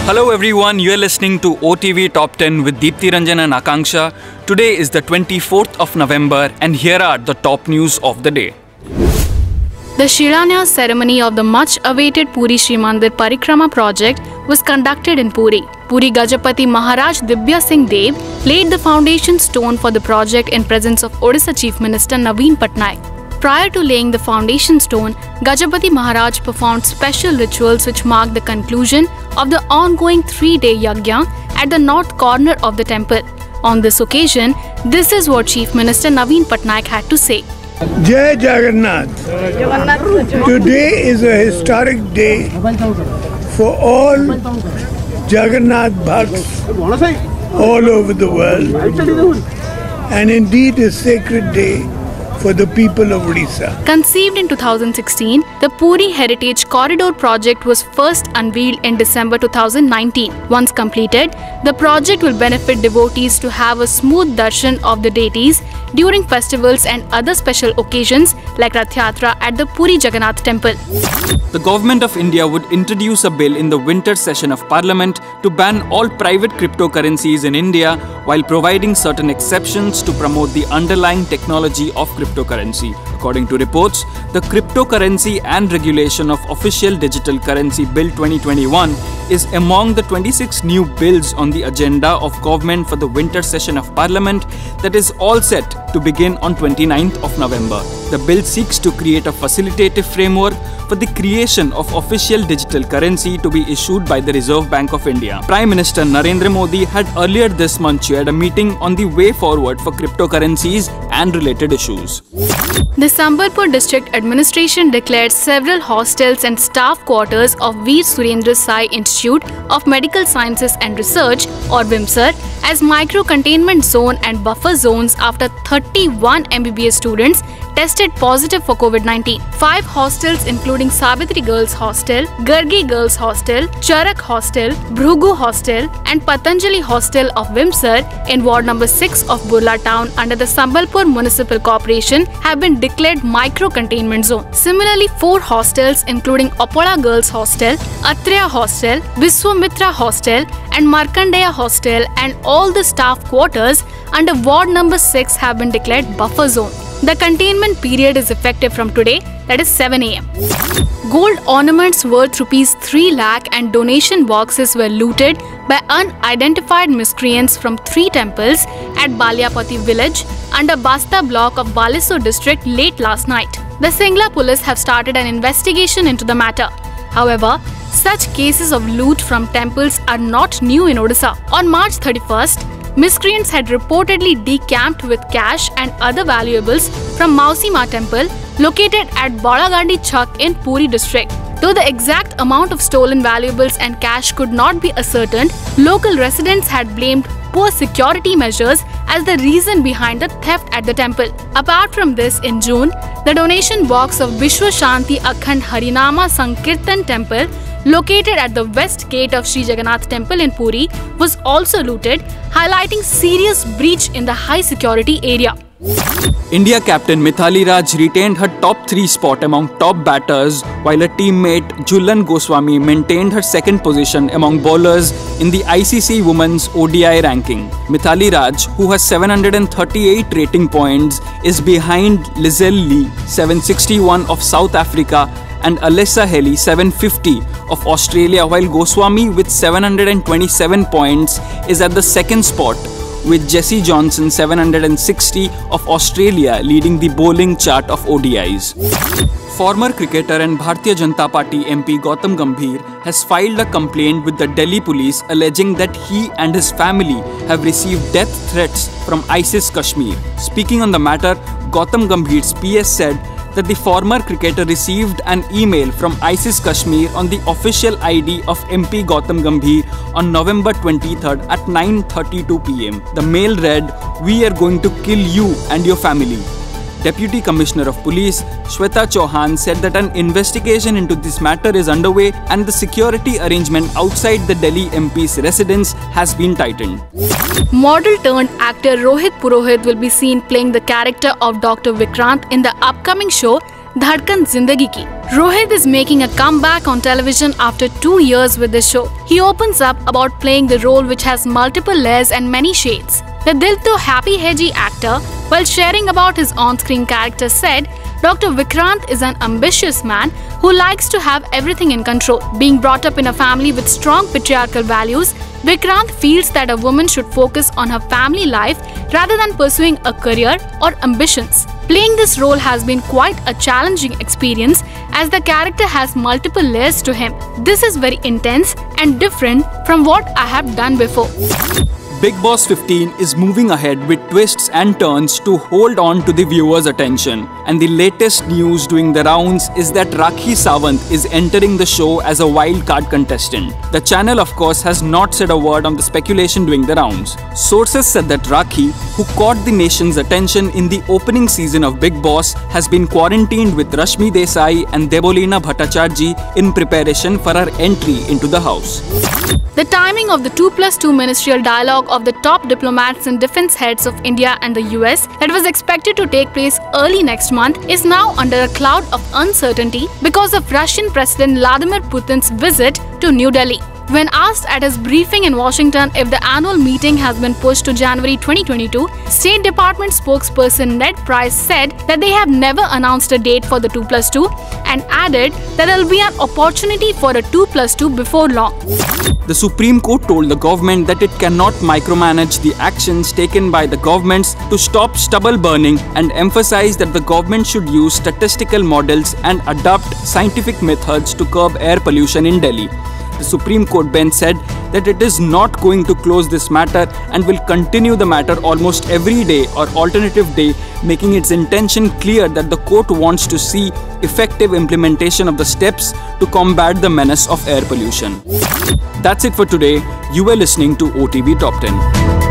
Hello everyone, you are listening to OTV Top 10 with Deepthi Ranjan and Akanksha. Today is the 24th of November and here are the top news of the day. The Shilanyas ceremony of the much-awaited Puri Shri Mandir Parikrama project was conducted in Puri. Puri Gajapati Maharaj Dibya Singh Dev laid the foundation stone for the project in presence of Odisha Chief Minister Naveen Patnaik. Prior to laying the foundation stone, Gajapati Maharaj performed special rituals which marked the conclusion of the ongoing 3-day yajna at the north corner of the temple. On this occasion, this is what Chief Minister Naveen Patnaik had to say. Jai Jagannath. Today is a historic day for all Jagannath Bhakts all over the world, and indeed a sacred day for the people of Odisha. Conceived in 2016, the Puri Heritage Corridor project was first unveiled in December 2019. Once completed, the project will benefit devotees to have a smooth darshan of the deities during festivals and other special occasions like Rath Yatra at the Puri Jagannath Temple. The Government of India would introduce a bill in the winter session of Parliament to ban all private cryptocurrencies in India while providing certain exceptions to promote the underlying technology of cryptocurrency. According to reports, the Cryptocurrency and Regulation of Official Digital Currency Bill 2021 is among the 26 new bills on the agenda of government for the winter session of Parliament that is all set to begin on 29th of November. The bill seeks to create a facilitative framework for the creation of official digital currency to be issued by the Reserve Bank of India. Prime Minister Narendra Modi had earlier this month chaired a meeting on the way forward for cryptocurrencies and related issues. The Sambalpur District Administration declared several hostels and staff quarters of Veer Surendra Sai Institute of Medical Sciences and Research or VIMSR as micro-containment zone and buffer zones after 31 MBBS students tested positive for COVID-19. 5 hostels including Savitri Girls Hostel, Gargi Girls Hostel, Charak Hostel, Bhrugu Hostel and Patanjali Hostel of VIMSR in Ward number 6 of Burla Town under the Sambalpur Municipal Corporation have been declared micro-containment zone. Similarly, 4 hostels including Opola Girls Hostel, Atreya Hostel, Viswamitra Hostel and Markandeya Hostel and all the staff quarters under Ward number 6 have been declared buffer zone. The containment period is effective from today, that is 7 am. Gold ornaments worth ₹3 lakh and donation boxes were looted by unidentified miscreants from 3 temples at Balyapati village under Basta block of Balisore district late last night. The Singla police have started an investigation into the matter. However, such cases of loot from temples are not new in Odisha. On March 31st, miscreants had reportedly decamped with cash and other valuables from Mausima temple located at Balagandi Chak in Puri district. Though the exact amount of stolen valuables and cash could not be ascertained, local residents had blamed poor security measures as the reason behind the theft at the temple. Apart from this, in June, the donation box of Vishwa Shanti Akhand Harinama Sankirtan temple located at the west gate of Sri Jagannath Temple in Puri was also looted, highlighting serious breach in the high security area. India captain Mithali Raj retained her top 3 spot among top batters while her teammate Jhulan Goswami maintained her second position among bowlers in the ICC Women's ODI ranking. Mithali Raj, who has 738 rating points, is behind Lizelle Lee, 761 of South Africa and Alessa Helly 750 of Australia, while Goswami with 727 points is at the second spot with Jessie Johnson 760 of Australia leading the bowling chart of ODIs. Former cricketer and Bharatiya Janata Party MP Gautam Gambhir has filed a complaint with the Delhi police alleging that he and his family have received death threats from ISIS Kashmir. Speaking on the matter, Gautam Gambhir's PS said that the former cricketer received an email from ISIS Kashmir on the official ID of MP Gautam Gambhir on November 23rd at 9:32 PM. The mail read, "We are going to kill you and your family." Deputy Commissioner of Police Shweta Chauhan said that an investigation into this matter is underway and the security arrangement outside the Delhi MP's residence has been tightened. Model turned actor Rohit Purohit will be seen playing the character of Dr. Vikrant in the upcoming show धड़कन जिंदगी की. Rohit is making a comeback on television after 2 years with the show. He opens up about playing the role which has multiple layers and many shades. The Dil To Happy Hai Ji actor, while sharing about his on-screen character, said, Dr. Vikrant is an ambitious man who likes to have everything in control. Being brought up in a family with strong patriarchal values, Vikrant feels that a woman should focus on her family life rather than pursuing a career or ambitions. Playing this role has been quite a challenging experience as the character has multiple layers to him. This is very intense and different from what I have done before. Bigg Boss 15 is moving ahead with twists and turns to hold on to the viewers' attention. And the latest news doing the rounds is that Rakhi Sawant is entering the show as a wild card contestant. The channel, of course, has not said a word on the speculation doing the rounds. Sources said that Rakhi, who caught the nation's attention in the opening season of Bigg Boss, has been quarantined with Rashmi Desai and Debolina Bhattacharjee in preparation for her entry into the house. The timing of the 2+2 ministerial dialogue of the top diplomats and defense heads of India and the US that was expected to take place early next month is now under a cloud of uncertainty because of Russian President Vladimir Putin's visit to New Delhi. When asked at his briefing in Washington if the annual meeting has been pushed to January 2022, State Department spokesperson Ned Price said that they have never announced a date for the 2+2 and added that there will be an opportunity for a 2+2 before long. The Supreme Court told the government that it cannot micromanage the actions taken by the governments to stop stubble burning and emphasized that the government should use statistical models and adopt scientific methods to curb air pollution in Delhi. The Supreme Court bench said that it is not going to close this matter and will continue the matter almost every day or alternative day, making its intention clear that the court wants to see effective implementation of the steps to combat the menace of air pollution. That's it for today. You were listening to OTV Top 10.